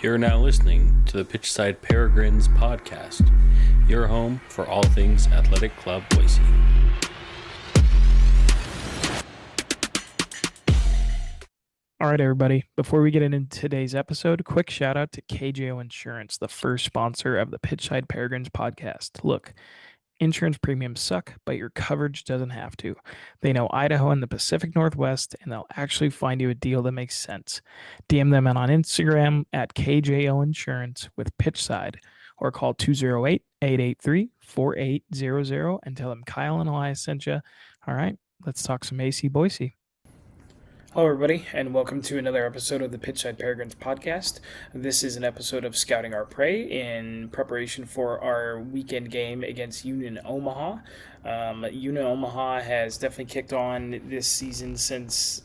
You're now listening to the Pitchside Peregrines podcast, your home for all things Athletic Club Boise. All right, everybody. Before we get into today's episode, quick shout out to KJO Insurance, the first sponsor of the Pitchside Peregrines podcast. Look, insurance premiums suck, but your coverage doesn't have to. They know Idaho and the Pacific Northwest, and they'll actually find you a deal that makes sense. DM them on Instagram at KJO Insurance with Pitchside, or call 208-883-4800 and tell them Kyle and Elias sent you. All right, let's talk some AC Boise. Hello, everybody, and welcome to another episode of the Pitchside Peregrines podcast. This is an episode of Scouting Our Prey in preparation for our weekend game against Union Omaha. Union Omaha has definitely kicked on this season since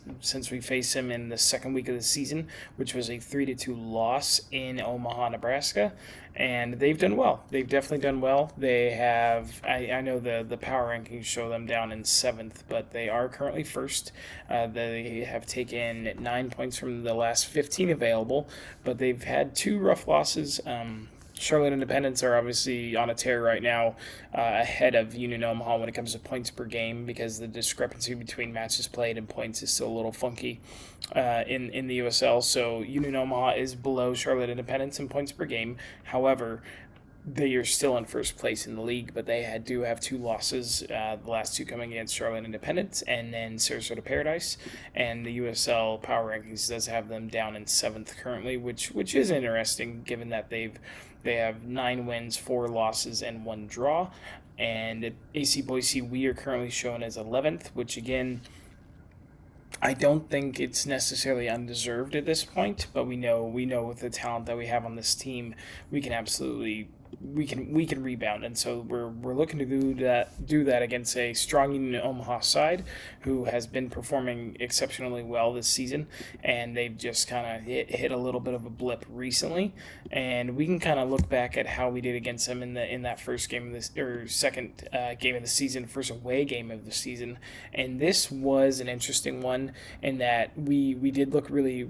we faced them in the second week of the season, which was a 3-2 loss in Omaha, Nebraska. And they've done well. They've definitely done well. They have, I know the power rankings show them down in 7th, but they are currently first. They have taken 9 points from the last 15 available, but they've had 2 rough losses. Charlotte Independents are obviously on a tear right now, ahead of Union Omaha when it comes to points per game, because the discrepancy between matches played and points is still a little funky in the USL. So Union Omaha is below Charlotte Independents in points per game. However, they are still in first place in the league, but they do have 2 losses, the last 2 coming against Charlotte Independence and then Sarasota Paradise. And the USL Power Rankings does have them down in 7th currently, which is interesting given that they have 9 wins, 4 losses, and 1 draw. And at AC Boise, we are currently shown as 11th, which again, I don't think it's necessarily undeserved at this point, but we know with the talent that we have on this team, we can absolutely we can rebound, and so we're looking to do that against a strong Union Omaha side who has been performing exceptionally well this season, and they've just kind of hit a little bit of a blip recently, and we can kind of look back at how we did against them in that first game of this, or second game of the season, first away game of the season. And this was an interesting one in that we did look really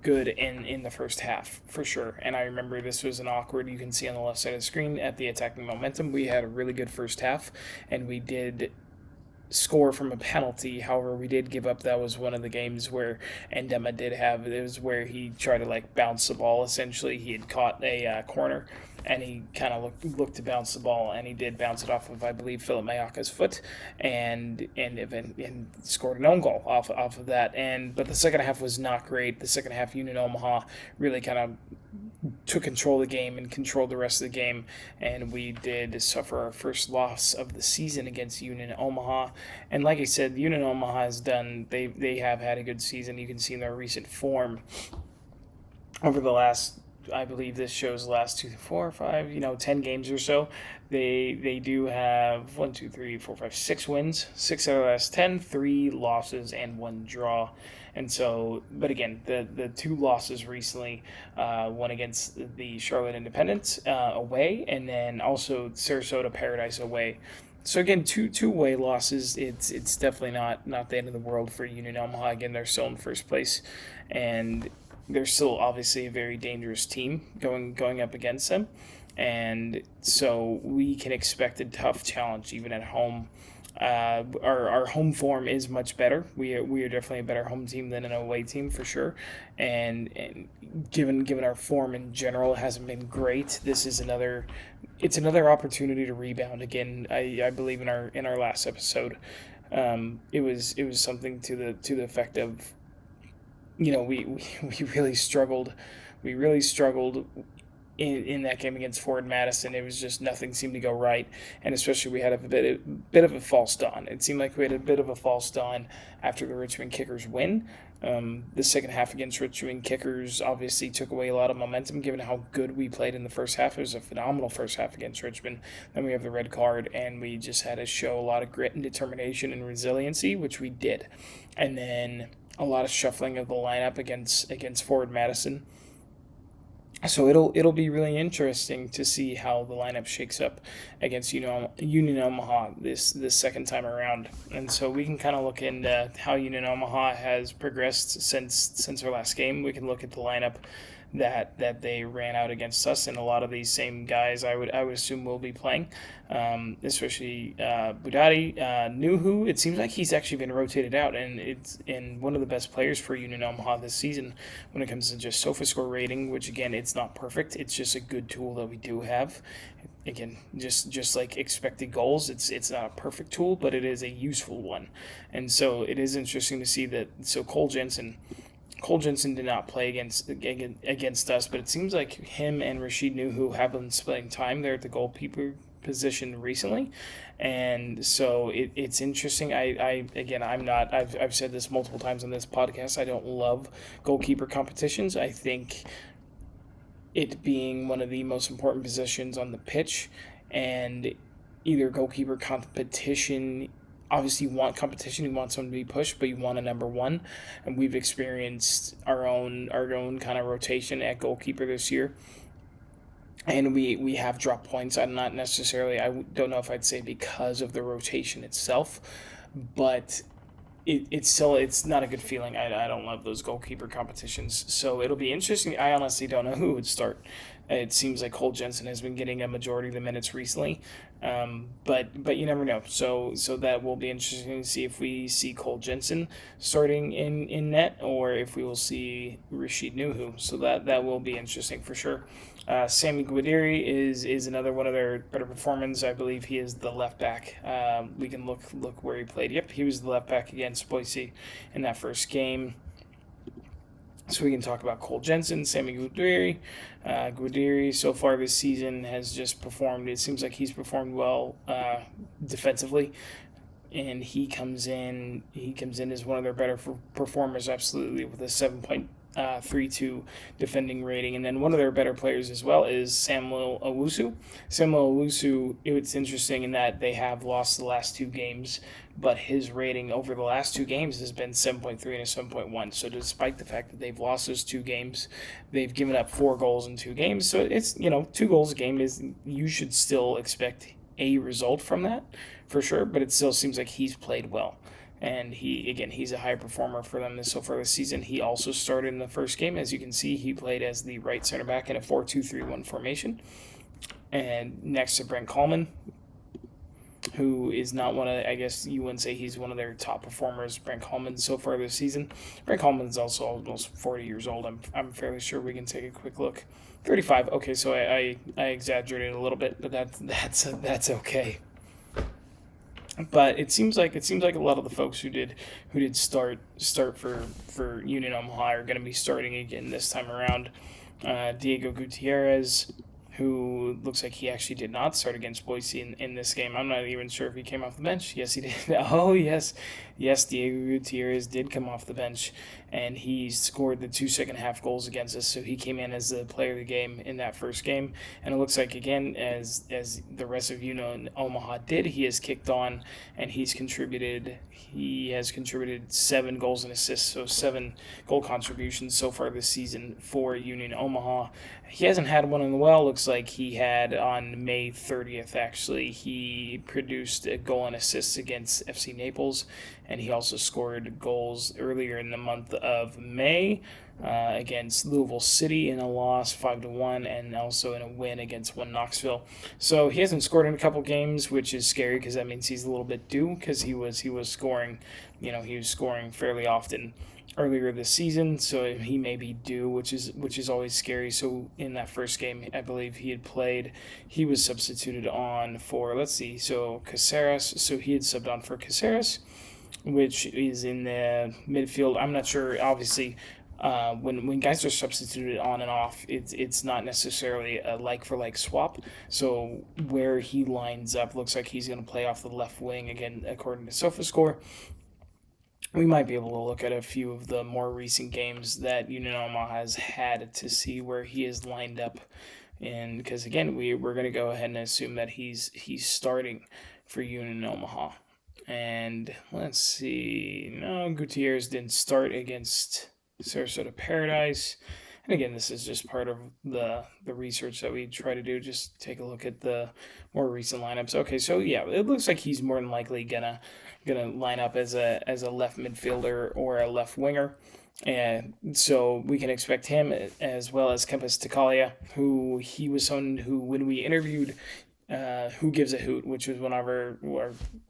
good in the first half for sure. And I remember this was an awkward, you can see on the left side of the screen at the attacking momentum, we had a really good first half, and we did score from a penalty. However, we did give up. That was one of the games where Endema did have, it was where he tried to bounce the ball. Essentially, he had caught a corner, and he kind of looked to bounce the ball, and he did bounce it off of, I believe, Philip Mayaka's foot, and scored an own goal off of that. But the second half was not great. The second half, Union Omaha really kind of took control of the game and controlled the rest of the game, and we did suffer our first loss of the season against Union Omaha. And like I said, Union Omaha has done, they have had a good season. You can see in their recent form over the last, I believe this shows the last 2, 4, 5, 10 games or so. They do have 6 wins, 6 out of the last 10, 3 losses, and 1 draw. And so, but again, the 2 losses recently, one against the Charlotte Independents away, and then also Sarasota Paradise away. So again, two away losses. It's definitely not the end of the world for Union Omaha. Again, they're still in first place, and they're still obviously a very dangerous team going up against them. And so we can expect a tough challenge even at home. Our home form is much better. We are definitely a better home team than an away team for sure. And given our form in general hasn't been great, this is another opportunity to rebound. Again, I believe in our last episode, it was something to the effect of, we really struggled. We really struggled in that game against Ford Madison. It was just nothing seemed to go right, and especially we had a bit of a false dawn. It seemed like we had a bit of a false dawn after the Richmond Kickers win. The second half against Richmond Kickers obviously took away a lot of momentum given how good we played in the first half. It was a phenomenal first half against Richmond. Then we have the red card, and we just had to show a lot of grit and determination and resiliency, which we did. And then a lot of shuffling of the lineup against Ford Madison. So it'll be really interesting to see how the lineup shakes up against Union Omaha this second time around, and so we can kind of look into how Union Omaha has progressed since our last game. We can look at the lineup that they ran out against us, and a lot of these same guys I would assume will be playing, especially Budati, Nuhu. It seems like he's actually been rotated out, and it's in one of the best players for Union Omaha this season when it comes to just SofaScore rating. Which again, it's not perfect. It's just a good tool that we do have. Again, just like expected goals, it's not a perfect tool, but it is a useful one, and so it is interesting to see that. So Cole Jensen did not play against us, but it seems like him and Rashid Nuhu have been splitting time there at the goalkeeper position recently, and so it's interesting. I again, I'm not. I've said this multiple times on this podcast. I don't love goalkeeper competitions. I think it being one of the most important positions on the pitch, and either goalkeeper competition. Obviously, you want competition. You want someone to be pushed, but you want a number one. And we've experienced our own kind of rotation at goalkeeper this year, and we have dropped points. I'm not necessarily. I don't know if I'd say because of the rotation itself, but it's not a good feeling. I don't love those goalkeeper competitions. So it'll be interesting. I honestly don't know who would start. It seems like Cole Jensen has been getting a majority of the minutes recently, but you never know. So that will be interesting to see if we see Cole Jensen starting in net, or if we will see Rashid Nuhu. So that will be interesting for sure. Sammy Guadiri is another one of their better performers. I believe he is the left back. We can look where he played. Yep, he was the left back against Boise in that first game. So we can talk about Cole Jensen, Sammy Guadiri. Guadiri so far this season has just performed. It seems like he's performed well defensively, and he comes in. He comes in as one of their better performers, absolutely, with a 7.32 defending rating. And then one of their better players as well is Samuel Owusu. Samuel Owusu, it's interesting in that they have lost the last two games, but his rating over the last two games has been 7.3 and a 7.1. So despite the fact that they've lost those two games, they've given up 4 goals in 2 games. So it's 2 goals a game is, you should still expect a result from that for sure, but it still seems like he's played well. And he's a high performer for them so far this season. He also started in the first game. As you can see, he played as the right center back in a 4-2-3-1 formation. And next to Brent Coleman, who is not one of, I guess you wouldn't say he's one of their top performers, Brent Coleman, so far this season. Brent Coleman's also almost 40 years old. I'm fairly sure. We can take a quick look. 35. Okay, so I exaggerated a little bit, but that's okay. But it seems like a lot of the folks who did start for Union Omaha are going to be starting again this time around. Diego Gutierrez, who looks like he actually did not start against Boise in this game. I'm not even sure if he came off the bench. Yes, he did. Oh, yes, Diego Gutierrez did come off the bench, and he scored the 2 second-half goals against us. So he came in as the player of the game in that first game, and it looks like again as the rest of Omaha did, he has kicked on and he's contributed. He has contributed 7 goals and assists, so 7 goal contributions so far this season for Union Omaha. He hasn't had one in a while. Looks like he had on May 30th, actually. He produced a goal and assist against FC Naples, and he also scored goals earlier in the month of May against Louisville City in a loss 5-1, and also in a win against Knoxville. So he hasn't scored in a couple games, which is scary because that means he's a little bit due, because he was scoring, he was scoring fairly often earlier this season, so he may be due, which is always scary. So in that first game, I believe he was substituted on for, let's see, so Caceres, so he had subbed on for Caceres, which is in the midfield. I'm not sure, obviously. When guys are substituted on and off, it's not necessarily a like-for-like swap. So where he lines up looks like he's going to play off the left wing, again, according to SofaScore. We might be able to look at a few of the more recent games that Union Omaha has had to see where he is lined up. And because, again, we're going to go ahead and assume that he's starting for Union Omaha. And let's see. No, Gutierrez didn't start against Sarasota Paradise. And again, this is just part of the research that we try to do. Just take a look at the more recent lineups. Okay, so yeah, it looks like he's more than likely gonna line up as a left midfielder or a left winger. And so we can expect him as well as Kempis Takalia, who he was someone who, when we interviewed Who Gives a Hoot, which was one of our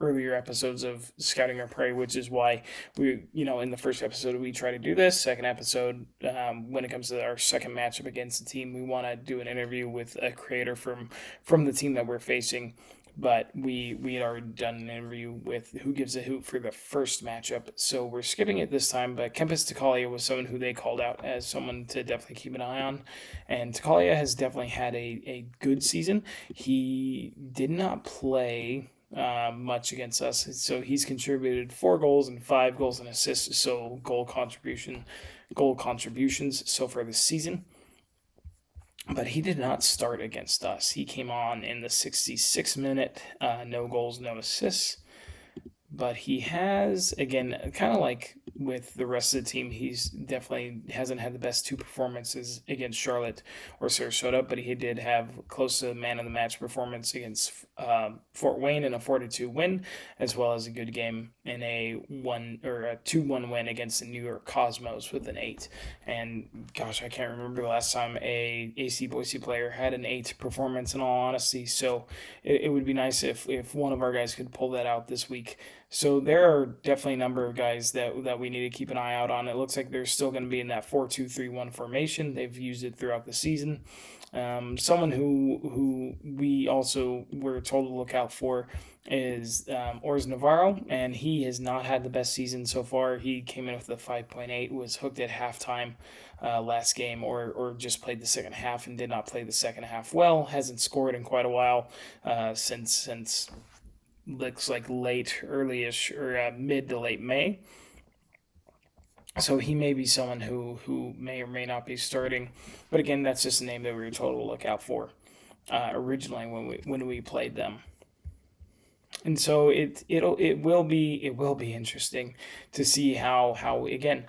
earlier episodes of Scouting Our Prey, which is why we, in the first episode, we try to do this. Second episode, when it comes to our second matchup against the team, we want to do an interview with a creator from the team that we're facing. But we had already done an interview with Who Gives a Hoot for the first matchup, so we're skipping it this time. But Kempis Takalia was someone who they called out as someone to definitely keep an eye on, and Takalia has definitely had a good season. He did not play much against us, so he's contributed 4 goals and 5 goals and assists, so goal contributions so far this season. But he did not start against us. He came on in the 66th minute, no goals, no assists. But he has, again, kind of like with the rest of the team, he's definitely hasn't had the best 2 performances against Charlotte or Sarasota, but he did have close to man of the match performance against Fort Wayne in a 4-2 win, as well as a good game in a 2-1 win against the New York Cosmos with an 8. And gosh, I can't remember the last time a AC Boise player had an 8 performance, in all honesty. So it would be nice if one of our guys could pull that out this week. So there are definitely a number of guys that we need to keep an eye out on. It looks like they're still going to be in that 4-2-3-1 formation. They've used it throughout the season. Someone who we also were told to look out for is Ors Navarro, and he has not had the best season so far. He came in with a 5.8, was hooked at halftime last game, or just played the second half and did not play the second half well. Hasn't scored in quite a while since looks like early-ish, or mid to late May. So he may be someone who may or may not be starting, but again, that's just a name that we were told to look out for originally when we played them. And so it will be interesting to see how again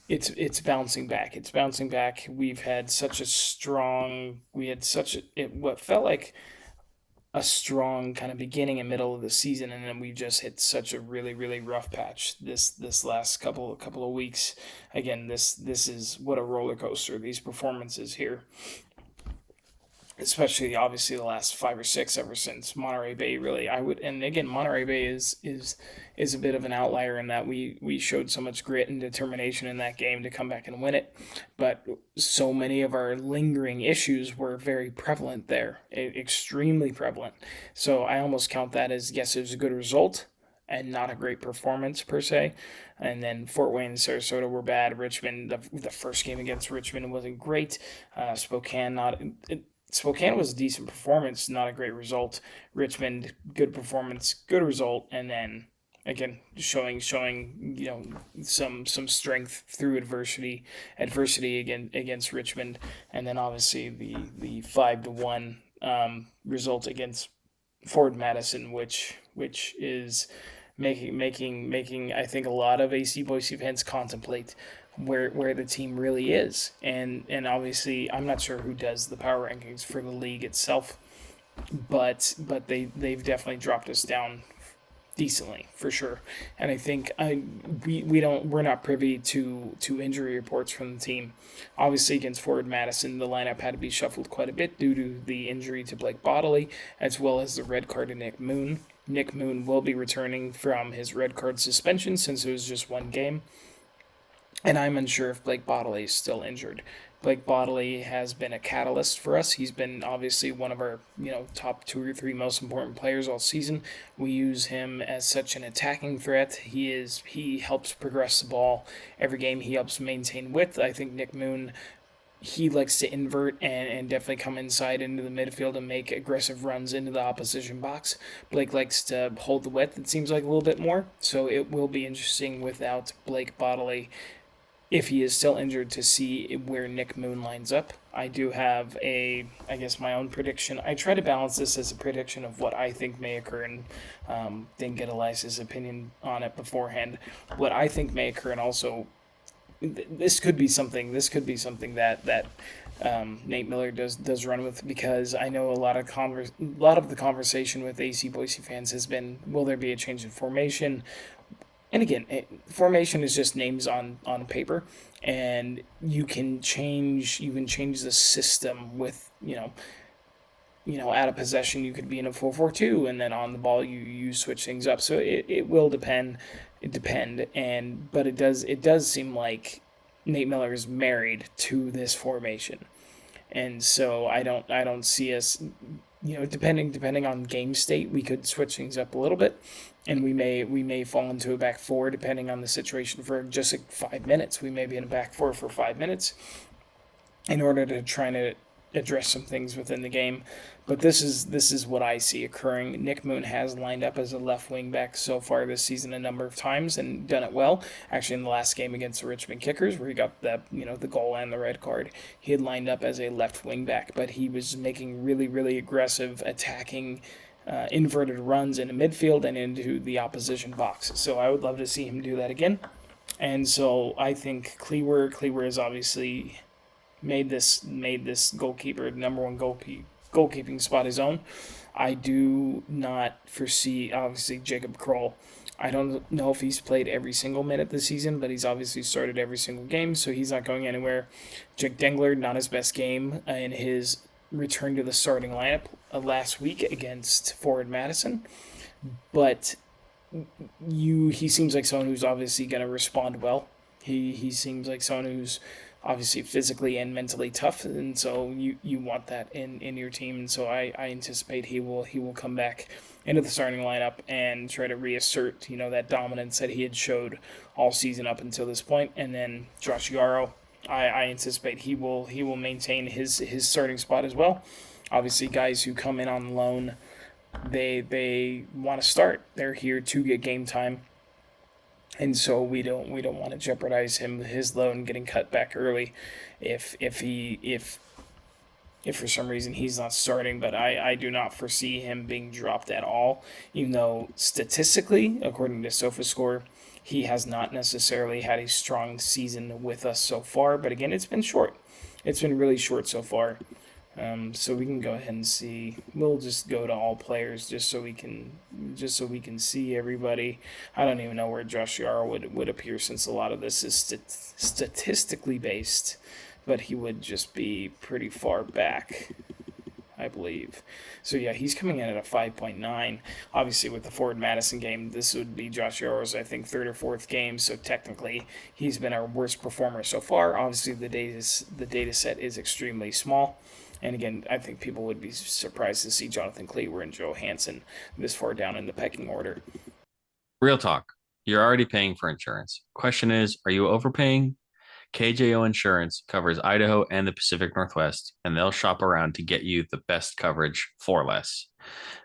it's bouncing back. It's bouncing back. We've had such a strong what felt like a strong kind of beginning and middle of the season, and then we just hit such a really, really rough patch this last couple of weeks. Again, this is what a roller coaster, these performances here, especially obviously the last 5 or 6 ever since Monterey Bay. Really, and again, Monterey Bay is a bit of an outlier in that we showed so much grit and determination in that game to come back and win it, but so many of our lingering issues were very prevalent there, extremely prevalent. So I almost count that as, yes, it was a good result and not a great performance per se. And then Fort Wayne and Sarasota were bad. Richmond, the first game against Richmond wasn't great. Spokane was a decent performance, not a great result. Richmond, good performance, good result, and then again showing some strength through adversity against Richmond, and then obviously the 5-1 result against Ford Madison, which is making I think a lot of AC Boise fans contemplate where the team really is, and obviously I'm not sure who does the power rankings for the league itself, but they've definitely dropped us down decently for sure. And I think we're not privy to injury reports from the team. Obviously against Ford Madison, the lineup had to be shuffled quite a bit due to the injury to Blake Bodley, as well as the red card to Nick Moon. Nick Moon will be returning from his red card suspension since it was just one game. And I'm unsure if Blake Bodley is still injured. Blake Bodley has been a catalyst for us. He's been obviously one of our top 2 or 3 most important players all season. We use him as such an attacking threat. He helps progress the ball every game. He helps maintain width. I think Nick Moon, he likes to invert and definitely come inside into the midfield and make aggressive runs into the opposition box. Blake likes to hold the width, it seems like, a little bit more. So it will be interesting without Blake Bodley, if he is still injured, to see where Nick Moon lines up. I do have my own prediction. I try to balance this as a prediction of what I think may occur, and then get Elias's opinion on it beforehand. What I think may occur, and also this could be something. This could be something that Nate Miller does run with, because I know a lot of the conversation with AC Boise fans has been, will there be a change in formation? And again, formation is just names on paper, and you can change the system with out of possession you could be in a 4-4-2, and then on the ball you switch things up. So it will depend. But it does seem like Nate Miller is married to this formation, and so I don't see us, depending on game state, we could switch things up a little bit, and we may fall into a back four depending on the situation for just like 5 minutes. We may be in a back four for 5 minutes in order to try to address some things within the game. But this is what I see occurring. Nick Moon has lined up as a left wing back so far this season a number of times and done it well. Actually, in the last game against the Richmond Kickers, where he got the goal and the red card, he had lined up as a left wing back, but he was making really, really aggressive attacking inverted runs into midfield and into the opposition box. So I would love to see him do that again. And so I think Cleaver is obviously made this goalkeeper number one goalkeeping spot his own. I do not foresee, obviously, Jacob Kroll. I don't know if he's played every single minute this season, but he's obviously started every single game, so he's not going anywhere. Jake Dengler, not his best game in his return to the starting lineup last week against Forward Madison, but he seems like someone who's obviously going to respond well. He seems like someone who's obviously physically and mentally tough, and so you want that in your team. And so I anticipate he will come back into the starting lineup and try to reassert that dominance that he had showed all season up until this point. And then Josh Yarrow, I anticipate he will maintain his starting spot as well. Obviously, guys who come in on loan, they want to start. They're here to get game time. And so we don't want to jeopardize his loan getting cut back early if for some reason he's not starting. But I do not foresee him being dropped at all, even though statistically, according to SofaScore, he has not necessarily had a strong season with us so far. But again, it's been short. It's been really short so far. So we can go ahead and see. We'll just go to all players just so we can see everybody. I don't even know where Josh Yarrow would appear, since a lot of this is statistically based, but he would just be pretty far back, I believe. So yeah, he's coming in at a 5.9. Obviously, with the Ford Madison game, this would be Josh Yarrow's, I think, third or fourth game. So technically, he's been our worst performer so far. Obviously, the data set is extremely small. And again, I think people would be surprised to see Jonathan Cleaver and Joe Hansen this far down in the pecking order. Real talk. You're already paying for insurance. Question is, are you overpaying? KJO Insurance covers Idaho and the Pacific Northwest, and they'll shop around to get you the best coverage for less.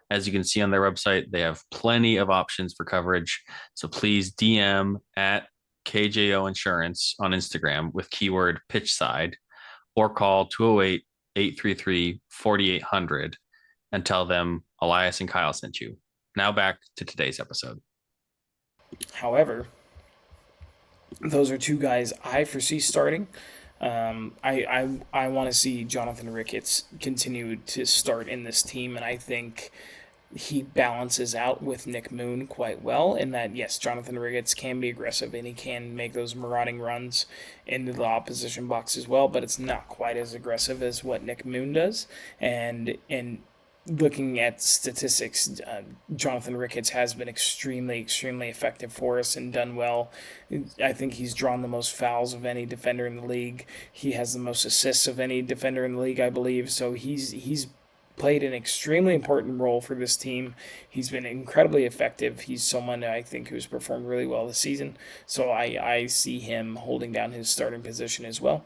As you can see on their website, they have plenty of options for coverage. So please DM at KJO Insurance on Instagram with keyword pitchside, or call 208-833-4800 and tell them Elias and Kyle sent you. Now back to today's episode. However, those are two guys I foresee starting. I want to see Jonathan Ricketts continue to start in this team, and I think he balances out with Nick Moon quite well in that, yes, Jonathan Ricketts can be aggressive and he can make those marauding runs into the opposition box as well, but it's not quite as aggressive as what Nick Moon does. And looking at statistics, Jonathan Ricketts has been extremely, extremely effective for us and done well. I think he's drawn the most fouls of any defender in the league. He has the most assists of any defender in the league, I believe. So he's played an extremely important role for this team. He's been incredibly effective. He's someone I think who's performed really well this season. So I see him holding down his starting position as well.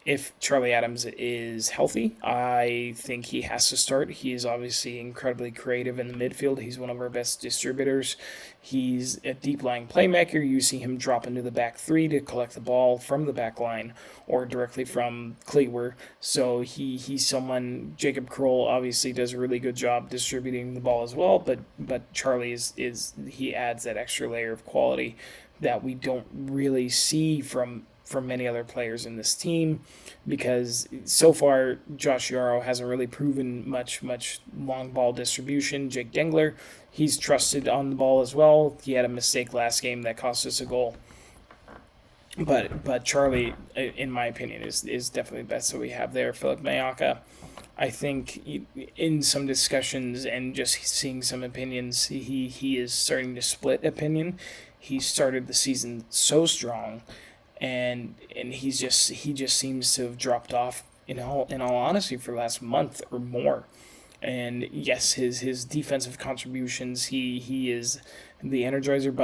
If Charlie Adams is healthy, I think he has to start. He is obviously incredibly creative in the midfield. He's one of our best distributors. He's a deep-lying playmaker. You see him drop into the back three to collect the ball from the back line or directly from Cleaver. So he's someone. Jacob Kroll obviously does a really good job distributing the ball as well, but Charlie he adds that extra layer of quality that we don't really see from from many other players in this team, because so far Josh Yarrow hasn't really proven much long ball distribution. Jake Dengler, he's trusted on the ball as well. He had a mistake last game that cost us a goal. But Charlie, in my opinion, is definitely the best that we have there. Philip Mayaka, I think in some discussions and just seeing some opinions, he is starting to split opinion. He started the season so strong, and he just seems to have dropped off. In all honesty, for the last month or more. And yes, his defensive contributions, he is the Energizer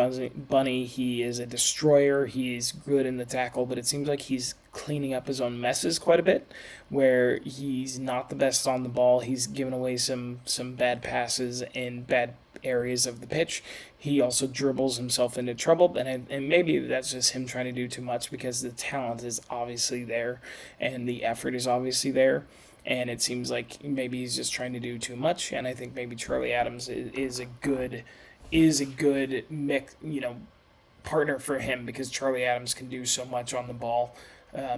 Bunny. He is a destroyer. He's good in the tackle, but it seems like he's cleaning up his own messes quite a bit, where he's not the best on the ball. He's given away some bad passes in bad areas of the pitch. He also dribbles himself into trouble, and maybe that's just him trying to do too much, because the talent is obviously there and the effort is obviously there. And it seems like maybe he's just trying to do too much. And I think maybe Charlie Adams is a good mix, partner for him, because Charlie Adams can do so much on the ball.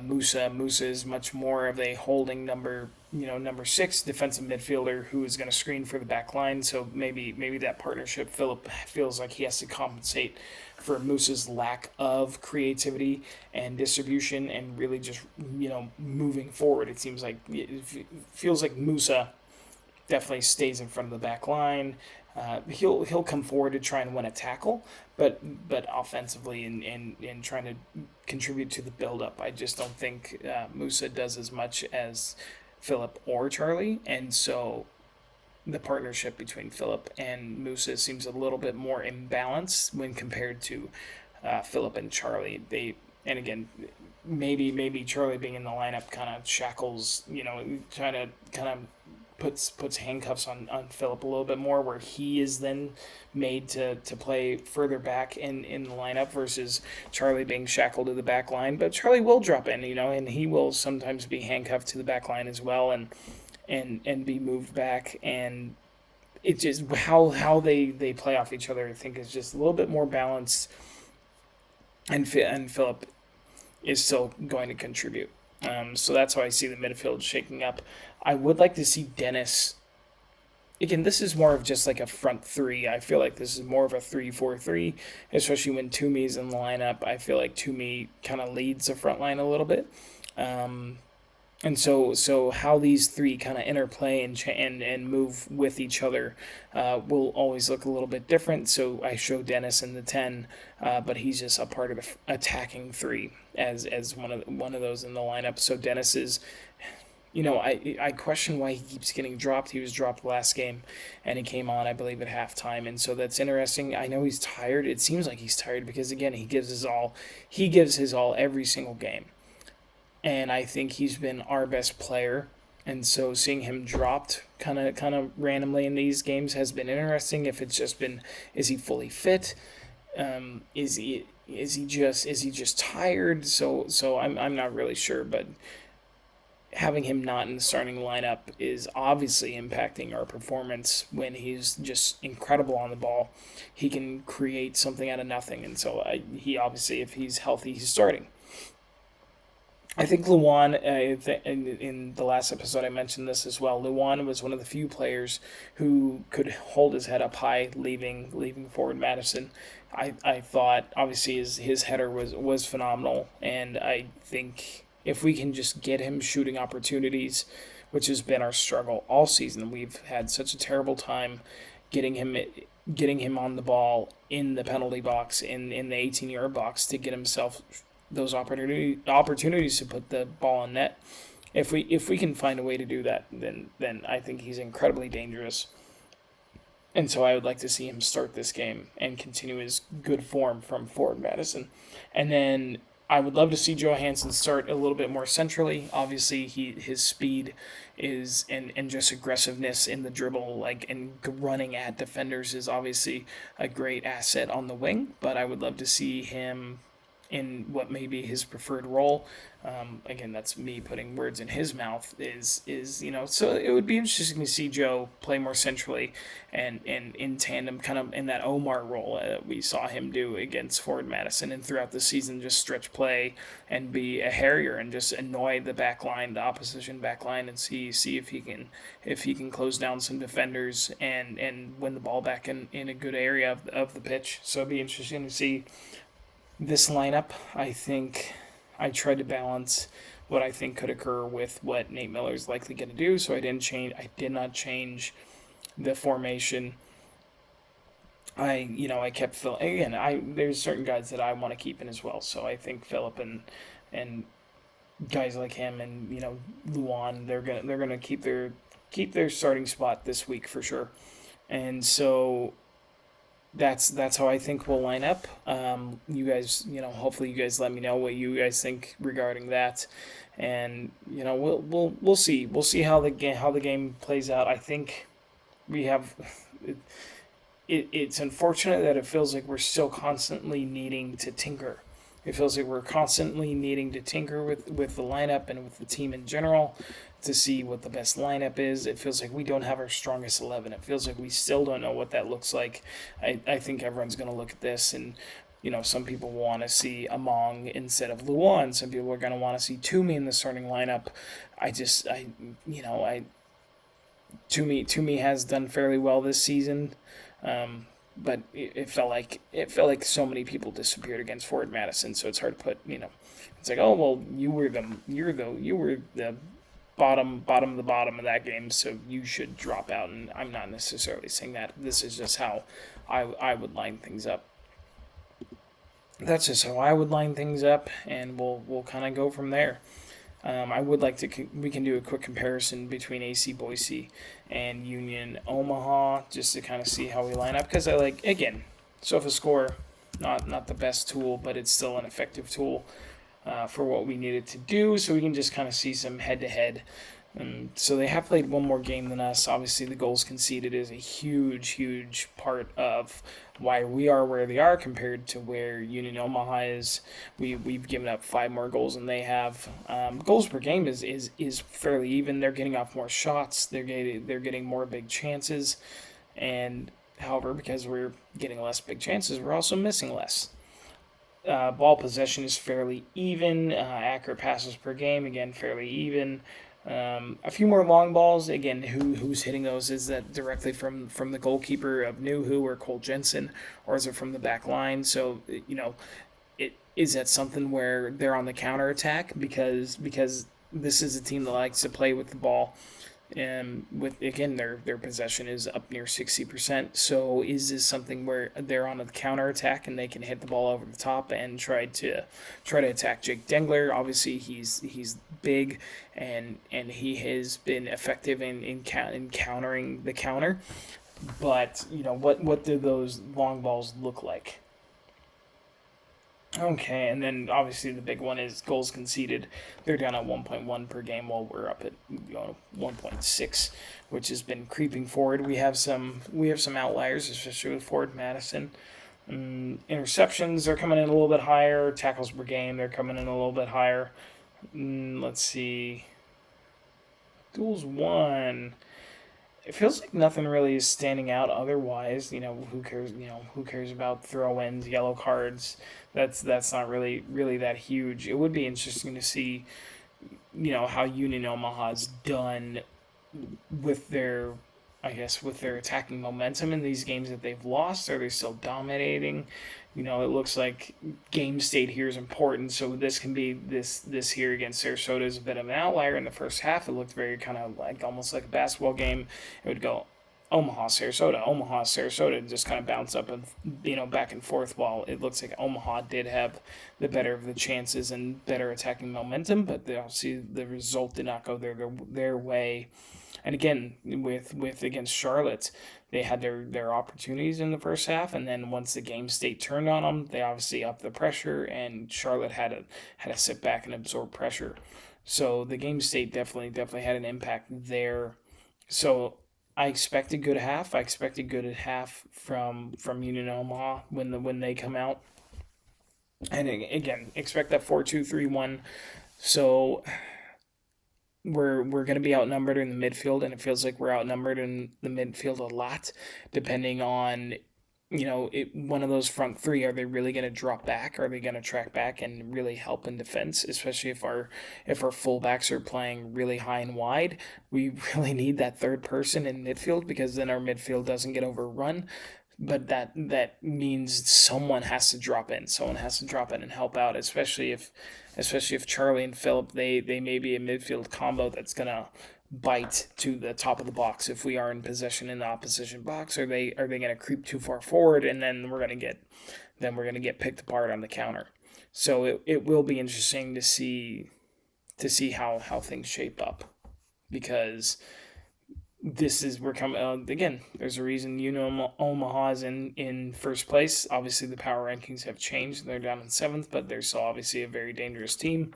Musa is much more of a holding number 6 defensive midfielder who is going to screen for the back line. So maybe that partnership, Philip feels like he has to compensate for Musa's lack of creativity and distribution, and really just moving forward. It seems like it feels like Musa definitely stays in front of the back line. He'll come forward to try and win a tackle, but offensively and trying to contribute to the build-up, I just don't think Musa does as much as Philip or Charlie, and so the partnership between Philip and Musa seems a little bit more imbalanced when compared to Philip and Charlie. And again, maybe Charlie being in the lineup kind of shackles, trying to kind of puts handcuffs on Philip a little bit more, where he is then made to play further back in the lineup, versus Charlie being shackled to the back line. But Charlie will drop in, and he will sometimes be handcuffed to the back line as well, and be moved back. And it just how they play off each other, I think, is just a little bit more balanced, and Philip is still going to contribute. So that's how I see the midfield shaking up. I would like to see Dennis. Again, this is more of just like a front three. I feel like this is more of a 3-4-3, especially when Toomey's in the lineup. I feel like Toomey kind of leads the front line a little bit. And so how these three kind of interplay and move with each other will always look a little bit different. So I show Dennis in the 10, but he's just a part of the attacking three as one of those in the lineup. So Dennis is, I question why he keeps getting dropped. He was dropped last game, and he came on, I believe, at halftime, and so that's interesting. I know he's tired. It seems like he's tired because, again, he gives his all. He gives his all every single game. And I think he's been our best player, and so seeing him dropped kind of randomly in these games has been interesting. If it's just been, is he fully fit? Is he just tired? So I'm not really sure, but having him not in the starting lineup is obviously impacting our performance. When he's just incredible on the ball, he can create something out of nothing, and so he obviously, if he's healthy, he's starting. I think Luan, in the last episode I mentioned this as well, Luan was one of the few players who could hold his head up high leaving forward Madison. I thought, obviously, his header was phenomenal, and I think if we can just get him shooting opportunities, which has been our struggle all season, we've had such a terrible time getting him on the ball in the penalty box, in the 18-yard box, to get himself those opportunities to put the ball in net. If we can find a way to do that, then I think he's incredibly dangerous. And so I would like to see him start this game and continue his good form from forward Madison. And then I would love to see Johansson start a little bit more centrally. Obviously, his speed is and just aggressiveness in the dribble, and running at defenders, is obviously a great asset on the wing. But I would love to see him in what may be his preferred role. Again, that's me putting words in his mouth. So it would be interesting to see Joe play more centrally and in tandem, kind of in that Omar role we saw him do against Forward Madison, and throughout the season just stretch play and be a harrier and just annoy the back line, the opposition back line, and see if he can close down some defenders and win the ball back in a good area of the pitch. So it'd be interesting to see this lineup. I think I tried to balance what I think could occur with what Nate Miller is likely going to do. So I didn't change. I did not change the formation. I kept Phil again. There's certain guys that I want to keep in as well. So I think Philip and guys like him and Luan, they're gonna keep their starting spot this week for sure. And so that's how I think we'll line up. You guys, hopefully you guys let me know what you guys think regarding that, and we'll see. We'll see how the game plays out. I think we have. It's unfortunate that it feels like we're still constantly needing to tinker. It feels like we're constantly needing to tinker with the lineup and with the team in general to see what the best lineup is. It feels like we don't have our strongest 11. It feels like we still don't know what that looks like. I think everyone's going to look at this and, some people want to see Among instead of Luan. Some people are going to want to see Toomey in the starting lineup. Toomey has done fairly well this season. But it felt like so many people disappeared against Ford Madison, so it's hard to put. It's like, oh well, you were the bottom of the bottom of that game, so you should drop out. And I'm not necessarily saying that. This is just how I would line things up. That's just how I would line things up, and we'll kind of go from there. I would like to. We can do a quick comparison between AC Boise and Union Omaha just to kind of see how we line up. Because I like again, SofaScore, not the best tool, but it's still an effective tool for what we needed to do. So we can just kind of see some head to head. So they have played one more game than us. Obviously, the goals conceded is a huge part of why we are where they are compared to where Union Omaha is. We've given up 5 more goals than they have. Goals per game is fairly even. They're getting off more shots. They're getting more big chances, and however, because we're getting less big chances, we're also missing less. Ball possession is fairly even. Accurate passes per game, again, fairly even. A few more long balls. Again, who's hitting those? Is that directly from the goalkeeper of Nuhu or Cole Jensen, or is it from the back line? So is that something where they're on the counter attack because this is a team that likes to play with the ball. And with again their possession is up near 60%. So is this something where they're on a counter attack and they can hit the ball over the top and try to attack Jake Dengler? Obviously he's big and he has been effective in countering the counter. But what do those long balls look like? Okay, and then obviously the big one is goals conceded. They're down at 1.1 per game while we're up at 1.6, which has been creeping forward. We have some outliers, especially with Ford Madison. Interceptions are coming in a little bit higher. Tackles per game, they're coming in a little bit higher. Let's see. Duels won. It feels like nothing really is standing out otherwise. Who cares? Who cares about throw-ins, yellow cards? That's not really that huge. It would be interesting to see, how Union Omaha's done with their, I guess, with their attacking momentum in these games that they've lost. Are they still dominating? It looks like game state here is important, so this can be this here against Sarasota is a bit of an outlier. In the first half, it looked very kind of like almost like a basketball game. It would go Omaha, Sarasota, and just kind of bounce up and back and forth. While it looks like Omaha did have the better of the chances and better attacking momentum, but obviously the result did not go their way. And again, with against Charlotte, they had their opportunities in the first half, and then once the game state turned on them, they obviously upped the pressure, and Charlotte had to sit back and absorb pressure. So the game state definitely had an impact there. So I expect a good half. I expect a good half from Union Omaha when they come out. And again, expect that 4-2-3-1. So we're going to be outnumbered in the midfield, and it feels like we're outnumbered in the midfield a lot, depending on one of those front three. Are they really going to drop back? Are they going to track back and really help in defense? Especially if our fullbacks are playing really high and wide, we really need that third person in midfield, because then our midfield doesn't get overrun. But that means someone has to drop in. Someone has to drop in and help out, especially if Charlie and Philip, they may be a midfield combo that's gonna bite to the top of the box if we are in possession in the opposition box. Are they gonna creep too far forward, and then we're gonna get picked apart on the counter. So it will be interesting to see how things shape up, because we're coming again. There's a reason Omaha is in first place. Obviously, the power rankings have changed. They're down in seventh, but they're still obviously a very dangerous team,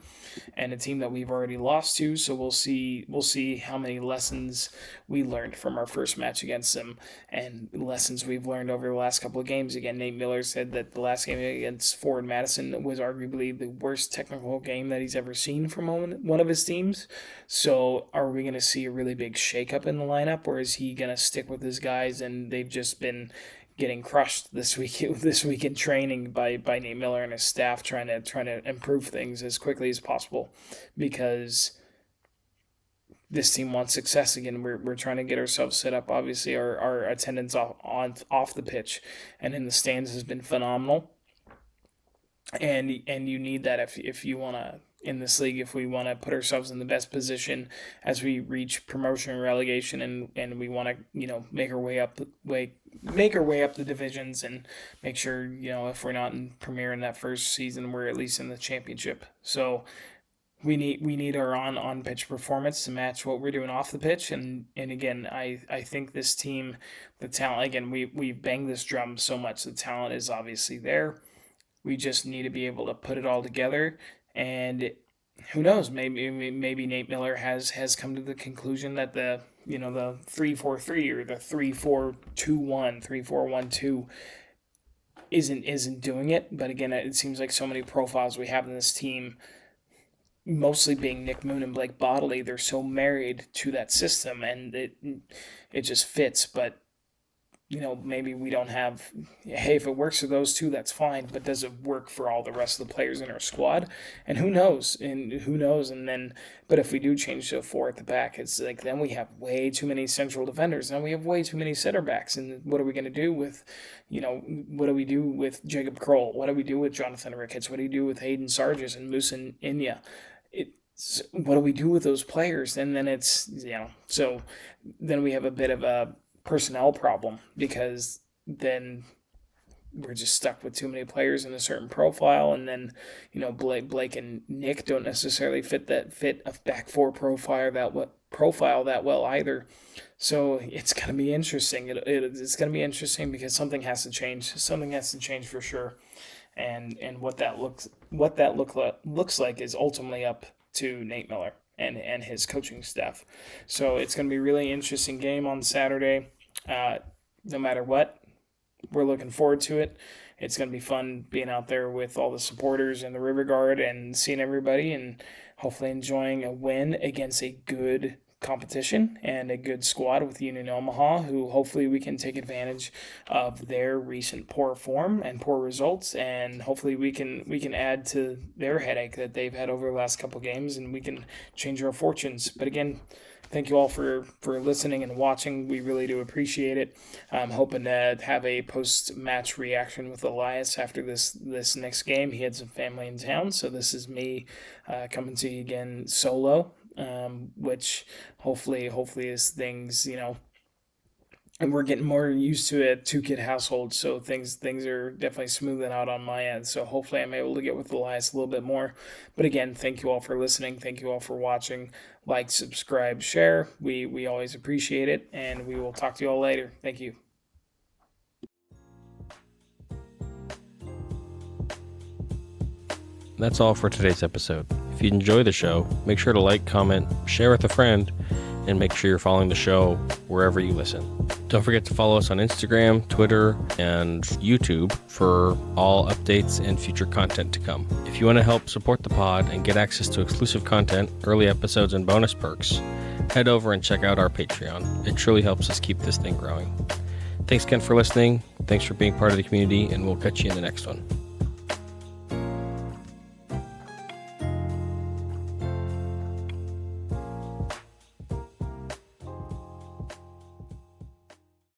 and a team that we've already lost to. So we'll see how many lessons we learned from our first match against them, and lessons we've learned over the last couple of games. Again, Nate Miller said that the last game against Forward Madison was arguably the worst technical game that he's ever seen from one of his teams. So are we going to see a really big shakeup in the lineup, or is he going to stick with his guys, and they've just been getting crushed this week in training by Nate Miller and his staff, trying to improve things as quickly as possible, because this team wants success again. We're trying to get ourselves set up. Obviously, our attendance off the pitch and in the stands has been phenomenal, and you need that if you want to, in this league, if we want to put ourselves in the best position as we reach promotion and relegation, and we want to make our way up the divisions, and make sure if we're not in Premier in that first season, we're at least in the championship. So we need our on pitch performance to match what we're doing off the pitch. And again, I think this team, the talent, again, we've banged this drum so much, the talent is obviously there. We just need to be able to put it all together. And who knows, maybe Nate Miller has come to the conclusion that the 3-4-3 or the 3-4-2-1, 3-4-1-2 isn't doing it. But again, it seems like so many profiles we have in this team, mostly being Nick Moon and Blake Bodley, they're so married to that system, and it just fits. But maybe we don't have, hey, if it works for those two, that's fine, but does it work for all the rest of the players in our squad? And who knows? And then, but if we do change to a four at the back, it's like, then we have way too many central defenders. Then we have way too many center backs. And what are we going to do with, what do we do with Jacob Kroll? What do we do with Jonathan Ricketts? What do you do with Hayden Sargis and Musa Inya? What do we do with those players? And then it's, so then we have a bit of a personnel problem, because then we're just stuck with too many players in a certain profile, and then Blake and Nick don't necessarily fit a back four profile that well either. So it's gonna be interesting. It's gonna be interesting, because something has to change. Something has to change for sure, and what that looks like is ultimately up to Nate Miller and his coaching staff. So it's going to be a really interesting game on Saturday. No matter what, we're looking forward to it. It's going to be fun being out there with all the supporters and the River Guard, and seeing everybody, and hopefully enjoying a win against a good competition and a good squad with Union Omaha, who hopefully we can take advantage of their recent poor form and poor results, and hopefully we can add to their headache that they've had over the last couple games, and we can change our fortunes. But again, thank you all for listening and watching. We really do appreciate it. I'm hoping to have a post-match reaction with Elias after this next game. He had some family in town, so this is me coming to you again solo, which hopefully is things, and we're getting more used to a two-kid household, so things are definitely smoothing out on my end. So hopefully I'm able to get with Elias a little bit more. But again, thank you all for listening. Thank you all for watching. Like, subscribe, share. We always appreciate it, and we will talk to you all later. Thank you. That's all for today's episode. If you enjoy the show, make sure to like, comment, share with a friend, and make sure you're following the show wherever you listen. Don't forget to follow us on Instagram, Twitter, and YouTube for all updates and future content to come. If you want to help support the pod and get access to exclusive content, early episodes, and bonus perks, head over and check out our Patreon. It truly helps us keep this thing growing. Thanks again for listening. Thanks for being part of the community, and we'll catch you in the next one.